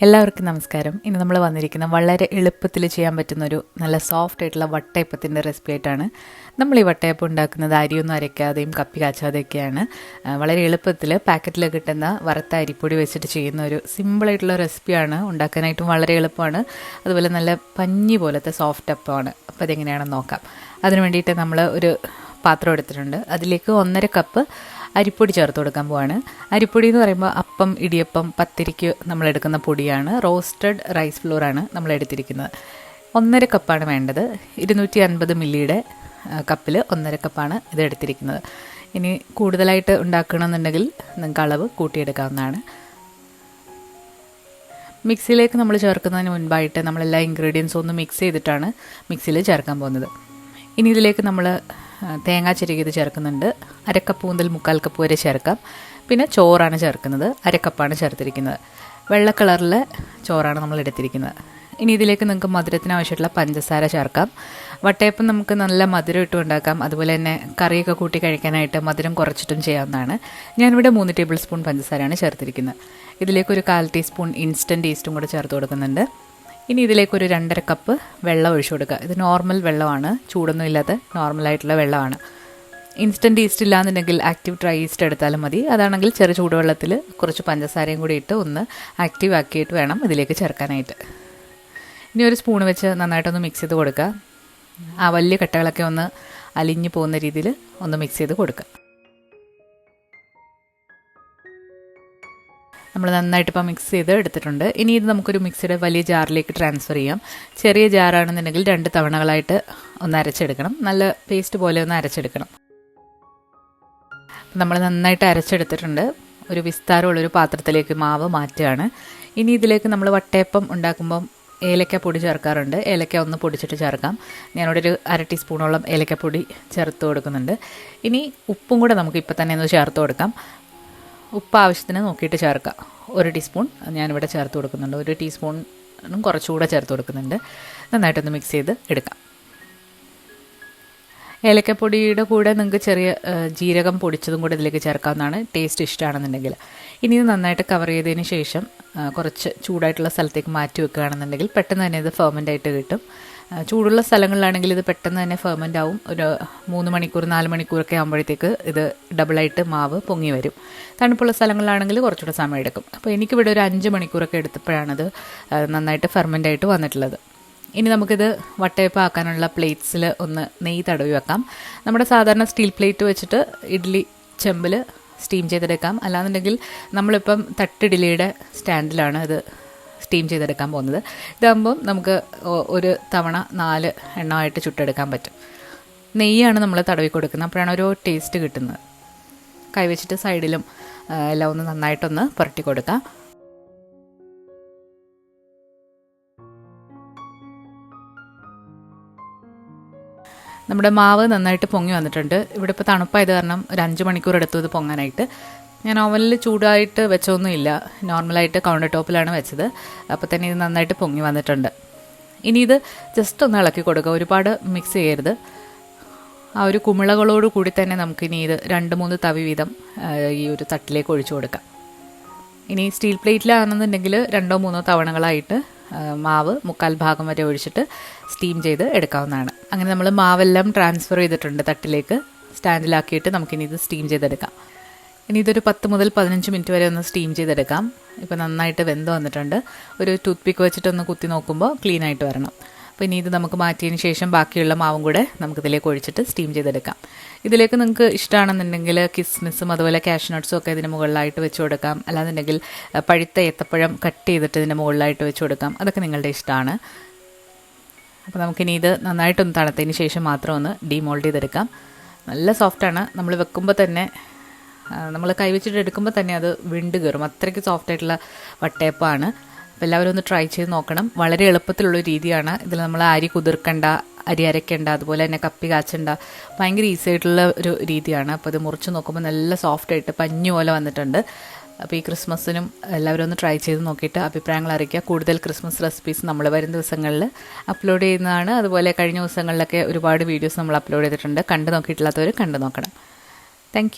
എല്ലാവർക്കും നമസ്കാരം. ഇന്ന് നമ്മൾ വന്നിരിക്കുന്ന വളരെ എളുപ്പത്തിൽ ചെയ്യാൻ പറ്റുന്ന ഒരു നല്ല സോഫ്റ്റ് ആയിട്ടുള്ള വട്ടയപ്പത്തിൻ്റെ റെസിപ്പി ആയിട്ടാണ്. നമ്മൾ ഈ വട്ടയപ്പം ഉണ്ടാക്കുന്നത് അരിയൊന്നും അരയ്ക്കാതെയും കപ്പി കാച്ചാതെയൊക്കെയാണ്. വളരെ എളുപ്പത്തിൽ പാക്കറ്റിൽ കിട്ടുന്ന വറുത്ത അരിപ്പൊടി വെച്ചിട്ട് ചെയ്യുന്ന ഒരു സിമ്പിളായിട്ടുള്ള റെസിപ്പിയാണ്. ഉണ്ടാക്കാനായിട്ടും വളരെ എളുപ്പമാണ്. അതുപോലെ നല്ല പഞ്ഞി പോലത്തെ സോഫ്റ്റ് അപ്പമാണ്. അപ്പോൾ അതെങ്ങനെയാണെന്ന് നോക്കാം. അതിന് വേണ്ടിയിട്ട് നമ്മൾ ഒരു പാത്രം എടുത്തിട്ടുണ്ട്. അതിലേക്ക് 1.5 കപ്പ് അരിപ്പൊടി ചേർത്ത് കൊടുക്കാൻ പോവാണ്. അരിപ്പൊടി എന്ന് പറയുമ്പോൾ അപ്പം, ഇടിയപ്പം, പത്തിരിക്ക് നമ്മളെടുക്കുന്ന പൊടിയാണ്. റോസ്റ്റഡ് റൈസ് ഫ്ലോറാണ് നമ്മൾ എടുത്തിരിക്കുന്നത്. 1.5 കപ്പാണ് വേണ്ടത്. 250 മില്ലിയുടെ കപ്പിൽ 1.5 കപ്പാണ് ഇത് എടുത്തിരിക്കുന്നത്. ഇനി കൂടുതലായിട്ട് ഉണ്ടാക്കണമെന്നുണ്ടെങ്കിൽ നിങ്ങൾക്ക് അളവ് കൂട്ടിയെടുക്കാവുന്നതാണ്. മിക്സിയിലേക്ക് നമ്മൾ ചേർക്കുന്നതിന് മുൻപായിട്ട് നമ്മളെല്ലാ ഇൻഗ്രീഡിയൻസും ഒന്ന് മിക്സ് ചെയ്തിട്ടാണ് മിക്സിയിൽ ചേർക്കാൻ പോകുന്നത്. ഇനി ഇതിലേക്ക് നമ്മൾ തേങ്ങ ചിരകിയത് ചേർക്കുന്നുണ്ട്. 1/2 കപ്പ് മുതൽ 1/4 കപ്പ് വരെ ചേർക്കാം. പിന്നെ ചോറാണ് ചേർക്കുന്നത്. 1/2 കപ്പാണ് ചേർത്തിരിക്കുന്നത്. വെള്ള കളറിലെ ചോറാണ് നമ്മൾ എടുത്തിരിക്കുന്നത്. ഇനി ഇതിലേക്ക് നിങ്ങൾക്ക് മധുരത്തിന് ആവശ്യമായിട്ടുള്ള പഞ്ചസാര ചേർക്കാം. വട്ടയപ്പം നമുക്ക് നല്ല മധുരം ഇട്ടും ഉണ്ടാക്കാം. അതുപോലെ തന്നെ കറിയൊക്കെ കൂട്ടി കഴിക്കാനായിട്ട് മധുരം കുറച്ചിട്ടും ചെയ്യാവുന്നതാണ്. ഞാനിവിടെ 3 ടേബിൾ സ്പൂൺ പഞ്ചസാരയാണ് ചേർത്തിരിക്കുന്നത്. ഇതിലേക്ക് ഒരു 1/4 ടീസ്പൂൺ ഇൻസ്റ്റൻറ്റ് ഈസ്റ്റും കൂടെ ചേർത്ത് കൊടുക്കുന്നുണ്ട്. ഇനി ഇതിലേക്കൊരു 2.5 കപ്പ് വെള്ളം ഒഴിച്ചു കൊടുക്കുക. ഇത് നോർമൽ വെള്ളമാണ്, ചൂടൊന്നും ഇല്ലാത്ത നോർമലായിട്ടുള്ള വെള്ളമാണ്. ഇൻസ്റ്റൻറ്റ് ഈസ്റ്റ് ഇല്ലാന്നുണ്ടെങ്കിൽ ആക്റ്റീവ് ഡ്രൈ ഈസ്റ്റ് എടുത്താലും മതി. അതാണെങ്കിൽ ചെറു ചൂടുവെള്ളത്തിൽ കുറച്ച് പഞ്ചസാരയും കൂടി ഇട്ട് ഒന്ന് ആക്റ്റീവ് ആക്കിയിട്ട് വേണം ഇതിലേക്ക് ചേർക്കാനായിട്ട്. ഇനി ഒരു സ്പൂൺ വെച്ച് നന്നായിട്ടൊന്ന് മിക്സ് ചെയ്ത് കൊടുക്കുക. ആ വലിയ കട്ടകളൊക്കെ ഒന്ന് അലിഞ്ഞു പോകുന്ന രീതിയിൽ ഒന്ന് മിക്സ് ചെയ്ത് കൊടുക്കുക. നമ്മൾ നന്നായിട്ട് ഇപ്പോൾ മിക്സ് ചെയ്ത് എടുത്തിട്ടുണ്ട്. ഇനി ഇത് നമുക്കൊരു മിക്സിയുടെ വലിയ ജാറിലേക്ക് ട്രാൻസ്ഫർ ചെയ്യാം. ചെറിയ ജാറാണെന്നുണ്ടെങ്കിൽ 2 തവണകളായിട്ട് ഒന്ന് അരച്ചെടുക്കണം. നല്ല പേസ്റ്റ് പോലെ ഒന്ന് അരച്ചെടുക്കണം. നമ്മൾ നന്നായിട്ട് അരച്ചെടുത്തിട്ടുണ്ട്. ഒരു വിസ്താരമുള്ളൊരു പാത്രത്തിലേക്ക് മാവ് മാറ്റുകയാണ്. ഇനി ഇതിലേക്ക് നമ്മൾ വട്ടയപ്പം ഉണ്ടാക്കുമ്പം ഏലക്കപ്പൊടി ചേർക്കാറുണ്ട്. ഏലക്ക ഒന്ന് പൊടിച്ചിട്ട് ചേർക്കാം. ഞാനിവിടെ ഒരു 1/2 ടീസ്പൂണോളം ഏലക്കപ്പൊടി ചേർത്ത് കൊടുക്കുന്നുണ്ട്. ഇനി ഉപ്പും കൂടെ നമുക്ക് ഇപ്പോൾ തന്നെ ഒന്ന് ചേർത്ത് കൊടുക്കാം. ഉപ്പ് ആവശ്യത്തിന് നോക്കിയിട്ട് ചേർക്കാം. 1 ടീസ്പൂൺ ഞാനിവിടെ ചേർത്ത് കൊടുക്കുന്നുണ്ട്. 1 ടീസ്പൂണും കുറച്ചുകൂടെ ചേർത്ത് കൊടുക്കുന്നുണ്ട്. നന്നായിട്ടൊന്ന് മിക്സ് ചെയ്ത് എടുക്കാം. ഏലക്കപ്പൊടിയുടെ കൂടെ നിങ്ങൾക്ക് ചെറിയ ജീരകം പൊടിച്ചതും കൂടെ ഇതിലേക്ക് ചേർക്കാവുന്നതാണ്, ടേസ്റ്റ് ഇഷ്ടമാണെന്നുണ്ടെങ്കിൽ. ഇനി ഇത് നന്നായിട്ട് കവർ ചെയ്തതിന് ശേഷം കുറച്ച് ചൂടായിട്ടുള്ള സ്ഥലത്തേക്ക് മാറ്റി വെക്കുകയാണെന്നുണ്ടെങ്കിൽ പെട്ടെന്ന് തന്നെ ഇത് ഫെർമെൻ്റ് ആയിട്ട് കിട്ടും. ചൂടുള്ള സ്ഥലങ്ങളിലാണെങ്കിൽ ഇത് പെട്ടെന്ന് തന്നെ ഫെർമെൻ്റ് ആവും. ഒരു 3 മണിക്കൂർ 4 മണിക്കൂറൊക്കെ ആകുമ്പോഴത്തേക്ക് ഇത് ഡബിളായിട്ട് മാവ് പൊങ്ങി വരും. തണുപ്പുള്ള സ്ഥലങ്ങളിലാണെങ്കിൽ കുറച്ചുകൂടെ സമയം എടുക്കും. അപ്പോൾ എനിക്കിവിടെ ഒരു 5 മണിക്കൂറൊക്കെ എടുത്തപ്പോഴാണത് നന്നായിട്ട് ഫെർമെൻ്റ് ആയിട്ട് വന്നിട്ടുള്ളത്. ഇനി നമുക്കിത് വട്ടയപ്പം ആക്കാനുള്ള പ്ലേറ്റ്സിൽ ഒന്ന് നെയ്യ് തടവി വെക്കാം. നമ്മുടെ സാധാരണ സ്റ്റീൽ പ്ലേറ്റ് വെച്ചിട്ട് ഇഡ്ഡലി ചെമ്പിൽ സ്റ്റീം ചെയ്തെടുക്കാം. അല്ലാന്നുണ്ടെങ്കിൽ നമ്മളിപ്പം തട്ടിഡ്ഡലിയുടെ സ്റ്റാൻഡിലാണ് ഇത് സ്റ്റീം ചെയ്തെടുക്കാൻ പോകുന്നത്. ഇതാകുമ്പം നമുക്ക് ഒരു തവണ 4 എണ്ണമായിട്ട് ചുട്ടെടുക്കാൻ പറ്റും. നെയ്യാണ് നമ്മൾ തടവി കൊടുക്കുന്നത്. അപ്പോഴാണ് ഒരു ടേസ്റ്റ് കിട്ടുന്നത്. കൈവച്ചിട്ട് സൈഡിലും എല്ലാം ഒന്ന് നന്നായിട്ടൊന്ന് പുരട്ടി കൊടുക്കാം. നമ്മുടെ മാവ് നന്നായിട്ട് പൊങ്ങി വന്നിട്ടുണ്ട്. ഇവിടെ ഇപ്പോൾ തണുപ്പായത് കാരണം ഒരു 5 മണിക്കൂർ എടുത്തു ഇത് പൊങ്ങാനായിട്ട്. ഞാൻ ഓവനിൽ ചൂടായിട്ട് വെച്ചൊന്നുമില്ല, നോർമലായിട്ട് കൗണ്ടർ ടോപ്പിലാണ് വെച്ചത്. അപ്പോൾ തന്നെ ഇത് നന്നായിട്ട് പൊങ്ങി വന്നിട്ടുണ്ട്. ഇനി ഇത് ജസ്റ്റ് ഒന്ന് ഇളക്കി കൊടുക്കുക, ഒരുപാട് മിക്സ് ചെയ്യരുത്. ആ ഒരു കുമിളകളോട് കൂടി തന്നെ നമുക്കിനി ഇത് 2-3 തവി വീതം ഈ ഒരു തട്ടിലേക്ക് ഒഴിച്ചു കൊടുക്കാം. ഇനി സ്റ്റീൽ പ്ലേറ്റിലാണെന്നുണ്ടെങ്കിൽ 2-3 തവണകളായിട്ട് മാവ് 1/4 ഭാഗം വരെ ഒഴിച്ചിട്ട് സ്റ്റീം ചെയ്ത് എടുക്കാവുന്നതാണ്. അങ്ങനെ നമ്മൾ മാവെല്ലാം ട്രാൻസ്ഫർ ചെയ്തിട്ടുണ്ട് തട്ടിലേക്ക്. സ്റ്റാൻഡിലാക്കിയിട്ട് നമുക്കിനി ഇത് സ്റ്റീം ചെയ്തെടുക്കാം. ഇനി ഇതൊരു 10 മുതൽ 15 മിനിറ്റ് വരെ ഒന്ന് സ്റ്റീം ചെയ്തെടുക്കാം. ഇപ്പോൾ നന്നായിട്ട് വെന്ത് വന്നിട്ടുണ്ട്. ഒരു ടൂത്ത് പിക്ക് വെച്ചിട്ടൊന്ന് കുത്തി നോക്കുമ്പോൾ ക്ലീൻ ആയിട്ട് വരണം. അപ്പോൾ ഇനി ഇത് നമുക്ക് മാറ്റിയതിന് ശേഷം ബാക്കിയുള്ള മാവും കൂടെ നമുക്കിതിലേക്ക് ഒഴിച്ചിട്ട് സ്റ്റീം ചെയ്തെടുക്കാം. ഇതിലേക്ക് നിങ്ങൾക്ക് ഇഷ്ടമാണെന്നുണ്ടെങ്കിൽ കിസ്മിസും അതുപോലെ കാഷ്നട്ട്സും ഒക്കെ ഇതിന് മുകളിലായിട്ട് വെച്ച് കൊടുക്കാം. അല്ലാന്നുണ്ടെങ്കിൽ പഴുത്ത ഏത്തപ്പഴം കട്ട് ചെയ്തിട്ട് ഇതിൻ്റെ മുകളിലായിട്ട് വെച്ച് കൊടുക്കാം. അതൊക്കെ നിങ്ങളുടെ ഇഷ്ടമാണ്. അപ്പോൾ നമുക്കിനി ഇത് നന്നായിട്ടൊന്ന് തണുത്തതിന് ശേഷം മാത്രം ഒന്ന് ഡീമോൾഡ് ചെയ്തെടുക്കാം. നല്ല സോഫ്റ്റാണ്. നമ്മൾ വെക്കുമ്പോൾ തന്നെ നമ്മൾ കൈവച്ചിട്ട് എടുക്കുമ്പോൾ തന്നെ അത് വിണ്ട് കയറും. അത്രയ്ക്ക് സോഫ്റ്റായിട്ടുള്ള വട്ടയപ്പമാണ്. അപ്പോൾ എല്ലാവരും ഒന്ന് ട്രൈ ചെയ്ത് നോക്കണം. വളരെ എളുപ്പത്തിലുള്ള രീതിയാണ്. ഇതിൽ നമ്മൾ അരി കുതിർക്കണ്ട, അരി അരയ്ക്കേണ്ട, അതുപോലെ തന്നെ കപ്പി കാച്ചണ്ട. ഭയങ്കര ഈസി ആയിട്ടുള്ള ഒരു രീതിയാണ്. അപ്പോൾ ഇത് മുറിച്ച് നോക്കുമ്പോൾ നല്ല സോഫ്റ്റായിട്ട് പഞ്ഞു പോലെ വന്നിട്ടുണ്ട്. അപ്പോൾ ഈ ക്രിസ്മസിനും എല്ലാവരും ഒന്ന് ട്രൈ ചെയ്ത് നോക്കിയിട്ട് അഭിപ്രായങ്ങൾ അറിയിക്കുക. കൂടുതൽ ക്രിസ്മസ് റെസിപ്പീസ് നമ്മൾ വരും ദിവസങ്ങളിൽ അപ്ലോഡ് ചെയ്യുന്നതാണ്. അതുപോലെ കഴിഞ്ഞ ദിവസങ്ങളിലൊക്കെ ഒരുപാട് വീഡിയോസ് നമ്മൾ അപ്ലോഡ് ചെയ്തിട്ടുണ്ട്. കണ്ടു നോക്കിയിട്ടില്ലാത്തവർ കണ്ടു നോക്കണം. താങ്ക്